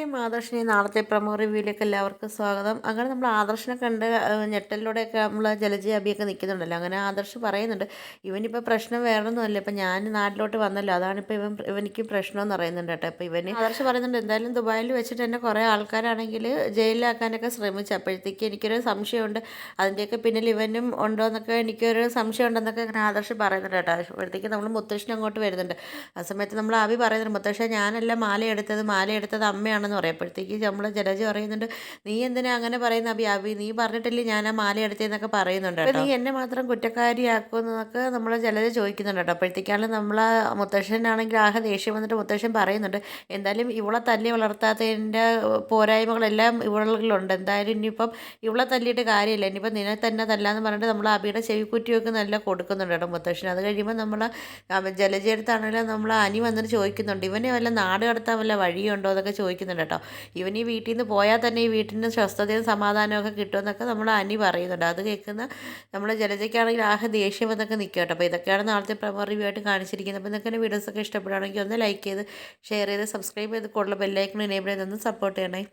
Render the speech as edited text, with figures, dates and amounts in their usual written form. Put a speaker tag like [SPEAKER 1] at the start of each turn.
[SPEAKER 1] Hi ആദർശിനി നാളത്തെ promo റിവ്യൂയിലേക്ക് എല്ലാവർക്കും സ്വാഗതം. അങ്ങനെ നമ്മൾ ആദർശിനെ കണ്ട് ഞെട്ടലിലൂടെയൊക്കെ നമ്മൾ ജലജ അഭിയൊക്കെ നിൽക്കുന്നുണ്ടല്ലോ. അങ്ങനെ ആദർശ് പറയുന്നുണ്ട്, ഇവനിപ്പോൾ പ്രശ്നം വേറൊന്നുമല്ല, ഇപ്പം ഞാൻ നാട്ടിലോട്ട് വന്നല്ലോ, അതാണിപ്പോൾ ഇവനിക്ക് പ്രശ്നമെന്ന് പറയുന്നുണ്ട് കേട്ടോ. അപ്പോൾ ഇവന് ആദർശ് പറയുന്നുണ്ട്, എന്തായാലും ദുബായിൽ വെച്ചിട്ട് തന്നെ കുറേ ആൾക്കാരാണെങ്കിൽ ജയിലിലാക്കാനൊക്കെ ശ്രമിച്ചു. അപ്പോഴത്തേക്ക് എനിക്കൊരു സംശയമുണ്ട്, അതിൻ്റെയൊക്കെ പിന്നിൽ ഇവനും ഉണ്ടോ എന്നൊക്കെ എനിക്കൊരു സംശയം ഉണ്ടെന്നൊക്കെ ഇങ്ങനെ ആദർശ് പറയുന്നുണ്ട് കേട്ടോ. അപ്പോഴത്തേക്ക് നമ്മൾ മുത്തശ്ശൻ അങ്ങോട്ട് വരുന്നുണ്ട്. ആ സമയത്ത് നമ്മൾ ആവി പറയുന്നുണ്ട്, മുത്തശ്ശൻ ഞാനല്ല മാലയെടുത്തത് അമ്മയാണെന്ന് പറയപ്പോഴത്തേക്ക് നമ്മൾ ജലജ പറയുന്നുണ്ട്, നീ എന്തിനാ അങ്ങനെ പറയുന്ന അഭി നീ പറഞ്ഞിട്ടില്ലേ ഞാൻ ആ മാല എടുത്തതെന്നൊക്കെ പറയുന്നുണ്ട് കേട്ടോ. നീ എന്നെ മാത്രം കുറ്റക്കാരിയാക്കുമെന്നൊക്കെ നമ്മൾ ജലജ ചോദിക്കുന്നുണ്ട് കേട്ടോ. അപ്പോഴത്തേക്കാണ് നമ്മൾ മുത്തശ്ശനാണെങ്കിൽ ആകെ ദേഷ്യം വന്നിട്ട് മുത്തശ്ശൻ പറയുന്നുണ്ട്, എന്തായാലും ഇവളെ തല്ലി വളർത്താത്തതിൻ്റെ പോരായ്മകളെല്ലാം ഇവളിലുണ്ട്, എന്തായാലും ഇനിയിപ്പം ഇവളെ തല്ലിയിട്ട് കാര്യമില്ല, ഇനിയിപ്പം നിന്നെ തന്നെ തല്ലാന്ന് പറഞ്ഞിട്ട് നമ്മൾ അബിയുടെ ചെവിക്കുറ്റിയൊക്കെ നല്ല കൊടുക്കുന്നുണ്ട് കേട്ടോ മുത്തശ്ശൻ. അത് കഴിയുമ്പോൾ നമ്മൾ ജലജയെടുത്താണെങ്കിലും നമ്മൾ അനി വന്നിട്ട് ചോദിക്കുന്നുണ്ട്, ഇവനെ വല്ല നാട് കടത്താൻ വല്ല വഴിയുണ്ടോ എന്നൊക്കെ ചോദിക്കുന്നുണ്ട് കേട്ടോ. ഇവൻ ഈ വീട്ടിൽ നിന്ന് പോയാൽ തന്നെ ഈ വീട്ടിന് സ്വസ്ഥതയും സമാധാനവും ഒക്കെ കിട്ടുമെന്നൊക്കെ നമ്മൾ അനി പറയുന്നുണ്ട്. അത് കേൾക്കുന്ന നമ്മൾ ജലജയ്ക്കാണെങ്കിൽ ആകെ ദേഷ്യം എന്നൊക്കെ നിൽക്കുക കേട്ടോ. അപ്പോൾ ഇതൊക്കെയാണ് നാളത്തെ പ്രമോ റിവ്യൂ ആയിട്ട് കാണിച്ചിരിക്കുന്നത്. അപ്പോൾ നിങ്ങൾക്ക് വീഡിയോസൊക്കെ ഇഷ്ടപ്പെടുകയാണെങ്കിൽ ഒന്ന് ലൈക്ക് ചെയ്ത് ഷെയർ ചെയ്ത് സബ്സ്ക്രൈബ് ചെയ്ത് കൂടുതൽ ബെല്ലൈക്കൺ എനേബിൾ ചെയ്തൊന്ന് സപ്പോർട്ട് ചെയ്യണേ.